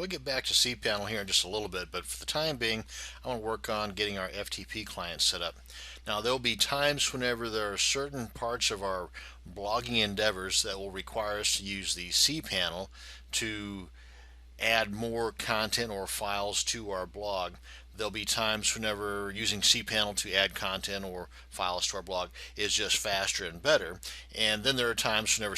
We'll get back to cPanel here in just a little bit, but for the time being, I want to work on getting our FTP client set up. Now, there'll be times whenever there are certain parts of our blogging endeavors that will require us to use the cPanel to add more content or files to our blog. There'll be times whenever using cPanel to add content or files to our blog is just faster and better. And then there are times whenever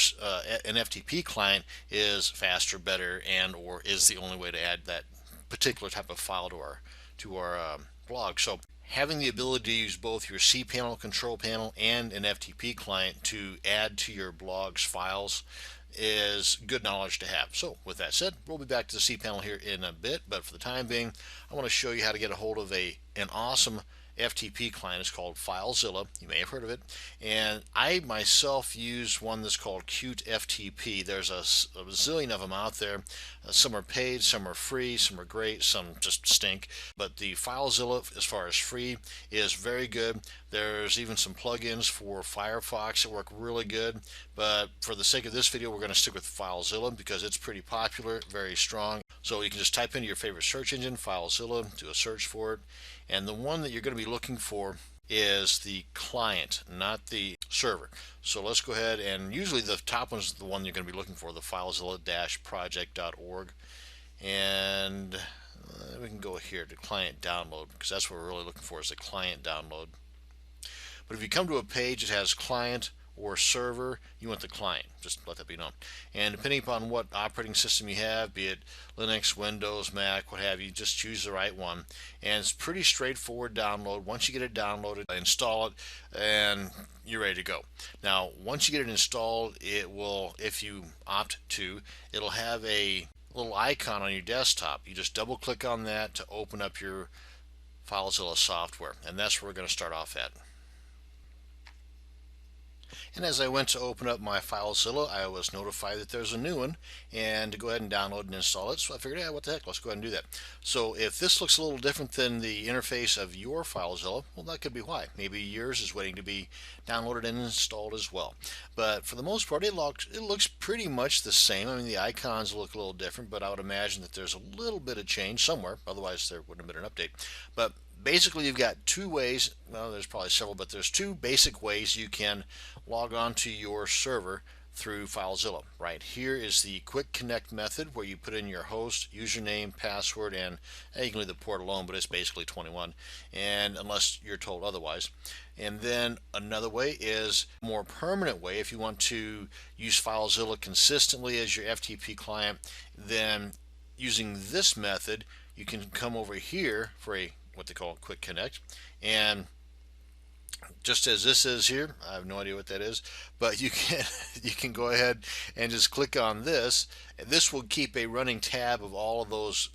an FTP client is faster, better, and or is the only way to add that particular type of file to our blog. So having the ability to use both your cPanel control panel and an FTP client to add to your blog's files is good knowledge to have. So with that said, we'll be back to the cPanel here in a bit, but for the time being, I want to show you how to get a hold of an awesome FTP client. It's called FileZilla. You may have heard of it. And I myself use one that's called Qt FTP. There's a zillion of them out there. Some are paid, some are free, some are great, some just stink. But the FileZilla, as far as free, is very good. There's even some plugins for Firefox that work really good. But for the sake of this video, we're going to stick with FileZilla because it's pretty popular, very strong. So you can just type into your favorite search engine, FileZilla, do a search for it. And the one that you're going to be looking for is the client, not the server. So let's go ahead, and usually the top one is the one you're going to be looking for, the filezilla-project.org. And we can go here to client download, because that's what we're really looking for, is the client download. But if you come to a page that has client or server, you want the client. Just let that be known. And depending upon what operating system you have, be it Linux, Windows, Mac, what have you, just choose the right one. And it's pretty straightforward download. Once you get it downloaded, install it, and you're ready to go. Now, once you get it installed, it will, if you opt to, it'll have a little icon on your desktop. You just double click on that to open up your FileZilla software, and that's where we're going to start off at. And as I went to open up my FileZilla, I was notified that there's a new one and to go ahead and download and install it. So I figured, yeah, what the heck, let's go ahead and do that. So if this looks a little different than the interface of your FileZilla, well, that could be why. Maybe yours is waiting to be downloaded and installed as well. But for the most part, it looks pretty much the same. I mean, the icons look a little different, but I would imagine that there's a little bit of change somewhere. Otherwise, there wouldn't have been an update. But basically, you've got two ways. Well, there's probably several, but there's two basic ways you can log on to your server through FileZilla. Right here is the quick connect method, where you put in your host, username, password, and you can leave the port alone, but it's basically 21, and unless you're told otherwise. And then another way is a more permanent way. If you want to use FileZilla consistently as your FTP client, then using this method, you can come over here for a what they call quick connect, and just as this is here, I have no idea what that is, but you can go ahead and just click on this, and this will keep a running tab of all of those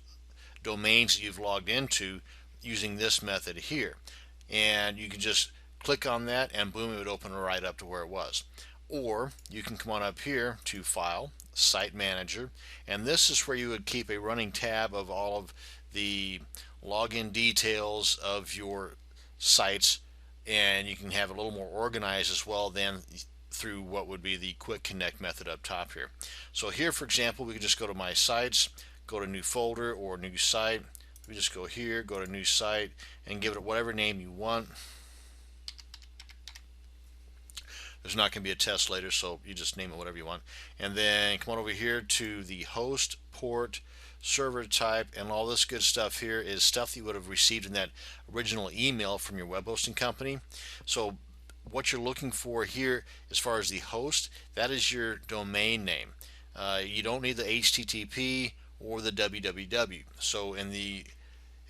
domains that you've logged into using this method here. And you can just click on that and boom, it would open right up to where it was. Or you can come on up here to File, Site Manager, and this is where you would keep a running tab of all of the login details of your sites, and you can have it a little more organized as well than through what would be the quick connect method up top here. So here, for example, we can just go to my sites, go to new folder or new site. We just go here, go to new site, and give it whatever name you want. There's not going to be a test later, so you just name it whatever you want. And then come on over here to the host, port, server type, and all this good stuff here is stuff that you would have received in that original email from your web hosting company. So what you're looking for here as far as the host, that is your domain name. You don't need the HTTP or the www. So in the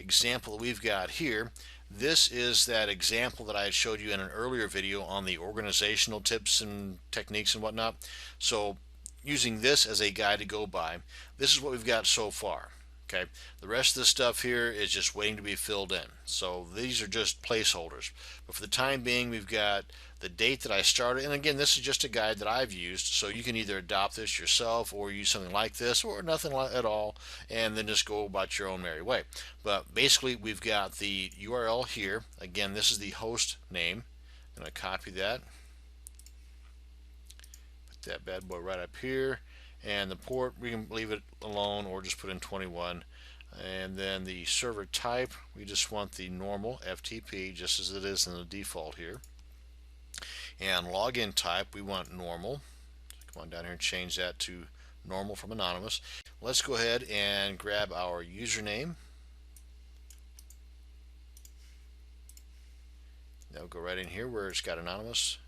example that we've got here, this is that example that I had showed you in an earlier video on the organizational tips and techniques and whatnot. So using this as a guide to go by, this is what we've got so far. Okay, the rest of the stuff here is just waiting to be filled in. So these are just placeholders. But for the time being, we've got the date that I started, and again, this is just a guide that I've used, so you can either adopt this yourself or use something like this or nothing at all, and then just go about your own merry way. But basically, we've got the URL here. Again, this is the host name. I'm going to copy that, put that bad boy right up here, And the port, we can leave it alone or just put in 21. And then the server type, we just want the normal FTP, just as it is in the default here. And login type, we want normal. Come on down here and change that to normal from anonymous. Let's go ahead and grab our username. Now go right in here where it's got anonymous.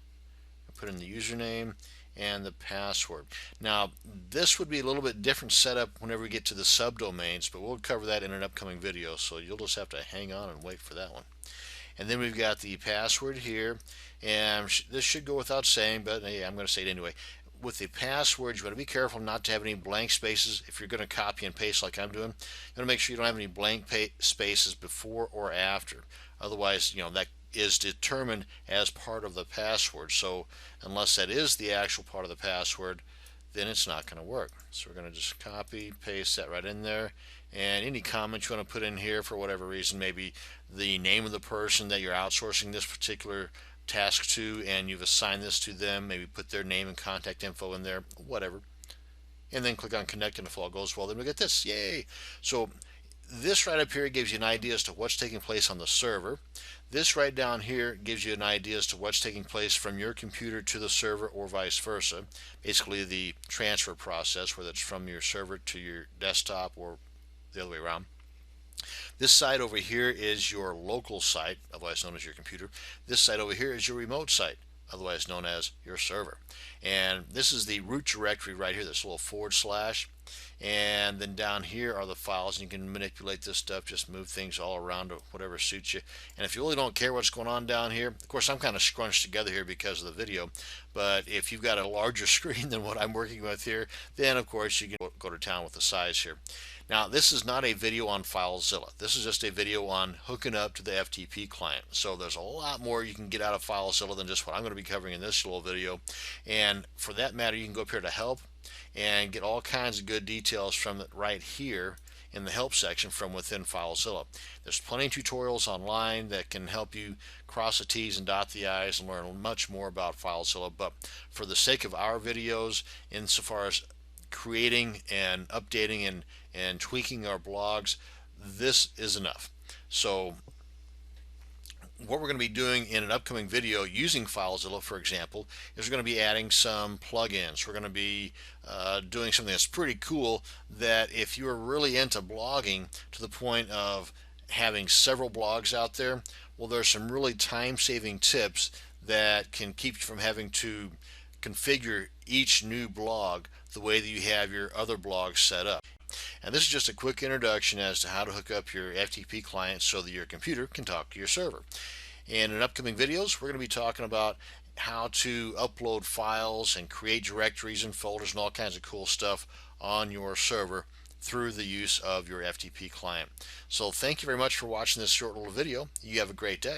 Put in the username and the password. Now this would be a little bit different setup whenever we get to the subdomains, but we'll cover that in an upcoming video, so you'll just have to hang on and wait for that one. And then we've got the password here, and this should go without saying, but hey, I'm going to say it anyway. With the password, you want to be careful not to have any blank spaces. If you're going to copy and paste like I'm doing, you want to make sure you don't have any blank spaces before or after. Otherwise, that is determined as part of the password. So unless that is the actual part of the password, then it's not going to work. So we're going to just copy, paste that right in there. And any comments you want to put in here for whatever reason, maybe the name of the person that you're outsourcing this particular task to and you've assigned this to them, maybe put their name and contact info in there, whatever. And then click on connect, and if all goes well, then we get this. Yay! So this right up here gives you an idea as to what's taking place on the server. This right down here gives you an idea as to what's taking place from your computer to the server or vice versa. Basically the transfer process, whether it's from your server to your desktop or the other way around. This side over here is your local site, otherwise known as your computer. This side over here is your remote site, otherwise known as your server. And this is the root directory right here, this little /. And then down here are the files, and you can manipulate this stuff, just move things all around to whatever suits you. And if you really don't care what's going on down here, of course I'm kind of scrunched together here because of the video, but if you've got a larger screen than what I'm working with here, then of course you can go to town with the size here. Now this is not a video on FileZilla. This is just a video on hooking up to the FTP client. So there's a lot more you can get out of FileZilla than just what I'm going to be covering in this little video. And for that matter, you can go up here to help and get all kinds of good details from it right here in the help section from within FileZilla. There's plenty of tutorials online that can help you cross the T's and dot the I's and learn much more about FileZilla, but for the sake of our videos, insofar as creating and updating and tweaking our blogs, this is enough. So what we're going to be doing in an upcoming video using FileZilla, for example, is we're going to be adding some plugins. We're going to be doing something that's pretty cool, that if you're really into blogging to the point of having several blogs out there, well, there's some really time-saving tips that can keep you from having to configure each new blog the way that you have your other blogs set up. And this is just a quick introduction as to how to hook up your FTP client so that your computer can talk to your server. And in upcoming videos, we're going to be talking about how to upload files and create directories and folders and all kinds of cool stuff on your server through the use of your FTP client. So thank you very much for watching this short little video. You have a great day.